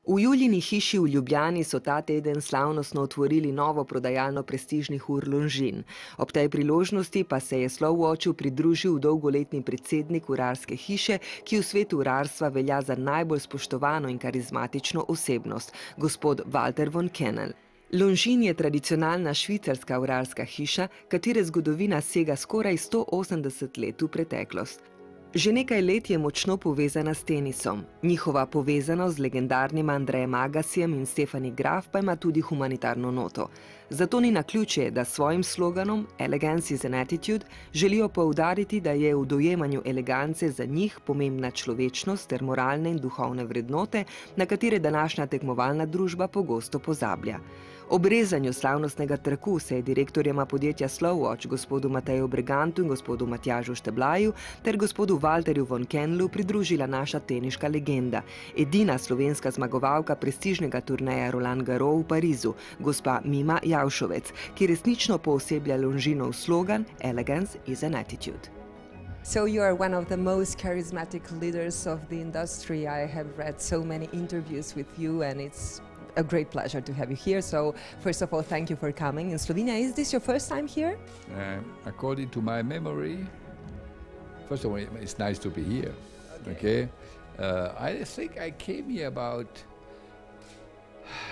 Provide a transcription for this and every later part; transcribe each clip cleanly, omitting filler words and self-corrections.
V Julijini hiši v Ljubljani so ta teden slavnostno otvorili novo prodajalno prestižnih ur Longines. Ob tej priložnosti pa se je Slovoču pridružil dolgoletni predsednik urarske hiše, ki v svetu urarstva velja za najbolj spoštovano in karizmatično osebnost, gospod Walterju Von Känelu. Longines je tradicionalna švicarska urarska hiša, katere zgodovina sega skoraj 180 let v preteklost. Že nekaj let je močno povezana s tenisom. Njihova povezanost z legendarnim Andrejem Agassijem in Stefani Graf pa ima tudi humanitarno noto. Zato ni naključje, da s svojim sloganom Elegance is an attitude želijo poudariti, da je v dojemanju elegance za njih pomembna človečnost ter moralne in duhovne vrednote, na katere današnja tekmovalna družba pogosto pozablja. Ob rezanju slavnostnega traku se je direktorjema podjetja Slovoč, gospodu Mateju Bregantu in gospodu Matjažu Šteblaju ter gospodu Walterju Von Känelu pridružila naša teniška legenda, edina slovenska zmagovalka prestižnega turneja Roland Garros v Parizu, gospa Mima Jaušovec, ki resnično pooseblja Longinov slogan Elegance is an attitude. So you are one of the most charismatic leaders of the industry. I have read so many interviews with you and it's a great pleasure to have you here. So first of all, thank you for coming in Slovenia. Is this your first time here? According to my memory, first of all, it's nice to be here. Okay. I think I came here about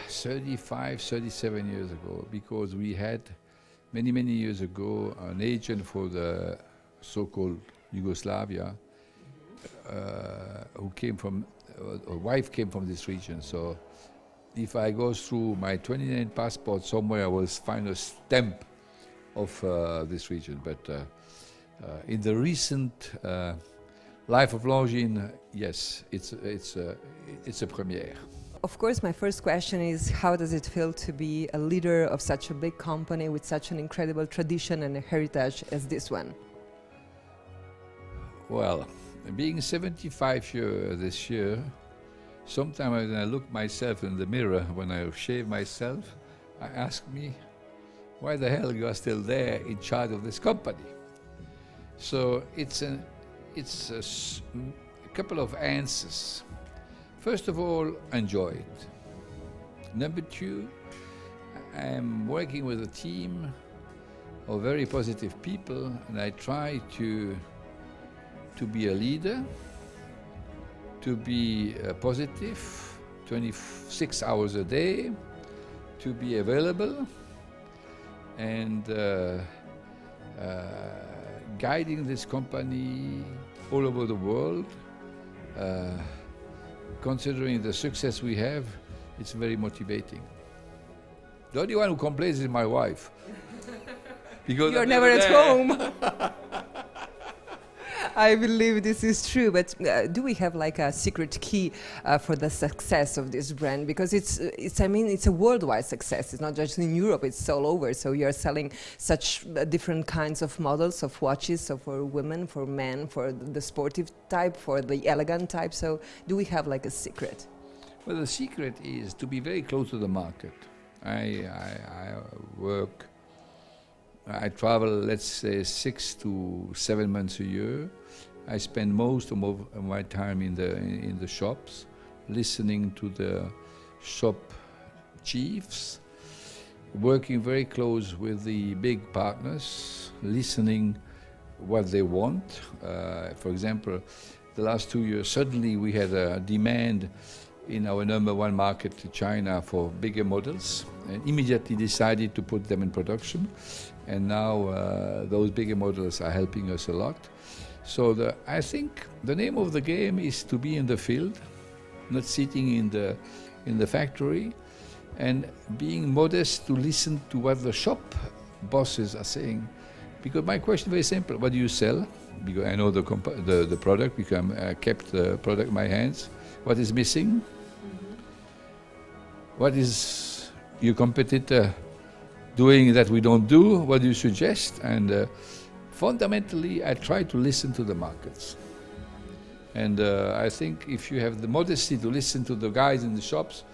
35, 37 years ago because we had many years ago an agent for the so-called Jugoslavia who came from, her wife came from this region. So if I go through my 29 passport somewhere, I will find a stamp of this region. But in the recent life of Longines, yes, it's a premiere. Of course, my first question is, how does it feel to be a leader of such a big company with such an incredible tradition and a heritage as this one? Well, being 75 years this year, sometimes when I look myself in the mirror, when I shave myself, I ask me, why the hell you are still there in charge of this company? So it's a couple of answers. First of all, enjoy it. Number two, I'm working with a team of very positive people, and I try to be a leader, to be positive 26 hours a day, to be available, and guiding this company all over the world. Considering the success we have, it's very motivating. The only one who complains is my wife. Because you're never at home. I believe this is true, but do we have like a secret key for the success of this brand? Because I mean, it's a worldwide success. It's not just in Europe, it's all over. So you're selling such different kinds of models of watches, so for women, for men, for the sportive type, for the elegant type. So do we have like a secret? Well, the secret is to be very close to the market. I travel, let's say, 6 to 7 months a year. I spend most of my time in the shops, listening to the shop chiefs, working very close with the big partners, listening what they want. For example, the last 2 years, suddenly we had a demand in our #1 market, China, for bigger models, and immediately decided to put them in production. And now those bigger models are helping us a lot. So I think the name of the game is to be in the field, not sitting in the factory, and being modest to listen to what the shop bosses are saying. Because my question is very simple: what do you sell? Because I know the product, because I kept the product in my hands. What is missing? What is your competitor doing that we don't do? What do you suggest? And fundamentally, I try to listen to the markets. And I think if you have the modesty to listen to the guys in the shops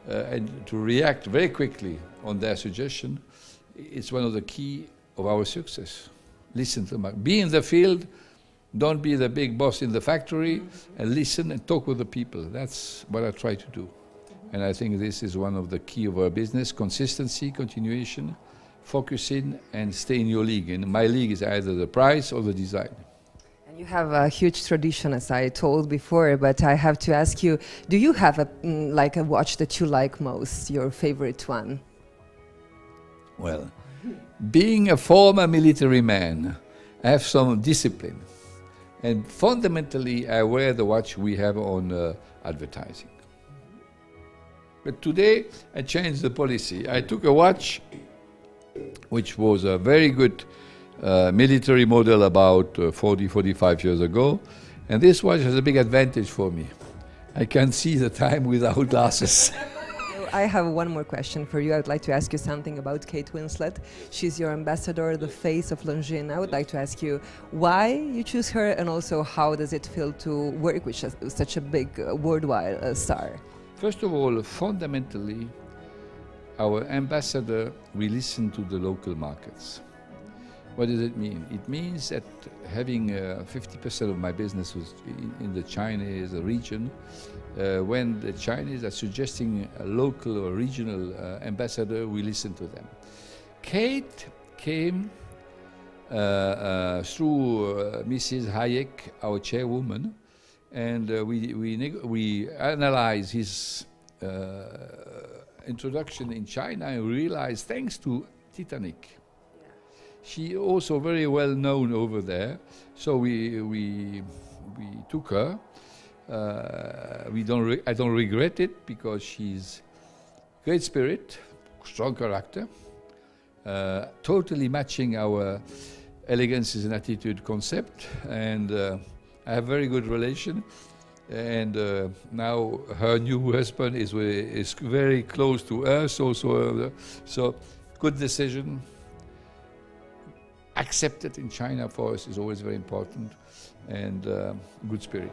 and to react very quickly on their suggestion, it's one of the key of our success. Listen to the market. Be in the field, don't be the big boss in the factory, and listen and talk with the people. That's what I try to do. And I think this is one of the key of our business: consistency, continuation, focusing, and stay in your league. And my league is either the price or the design. And you have a huge tradition, as I told before, but I have to ask you, do you have like a watch that you like most, your favorite one? Well, being a former military man, I have some discipline. And fundamentally, I wear the watch we have on advertising. But today, I changed the policy. I took a watch which was a very good military model about 40-45 years ago. And this watch has a big advantage for me. I can see the time without glasses. I have one more question for you. I would like to ask you something about Kate Winslet. She's your ambassador, the face of Longines. I would like to ask you why you choose her, and also how does it feel to work with such a big worldwide star? First of all, fundamentally, our ambassador, we listen to the local markets. What does it mean? It means that having 50% of my business was in the Chinese region, when the Chinese are suggesting a local or regional ambassador, we listen to them. Kate came through Mrs. Hayek, our chairwoman, and we analyzed his introduction in China and realized, thanks to Titanic, she also very well known over there, so we took her. I don't regret it, because she's great spirit, strong character, totally matching our elegance is an attitude concept, and I have very good relation. And now her new husband is very close to her, so good decision. Accepted in China for us is always very important, and good spirit.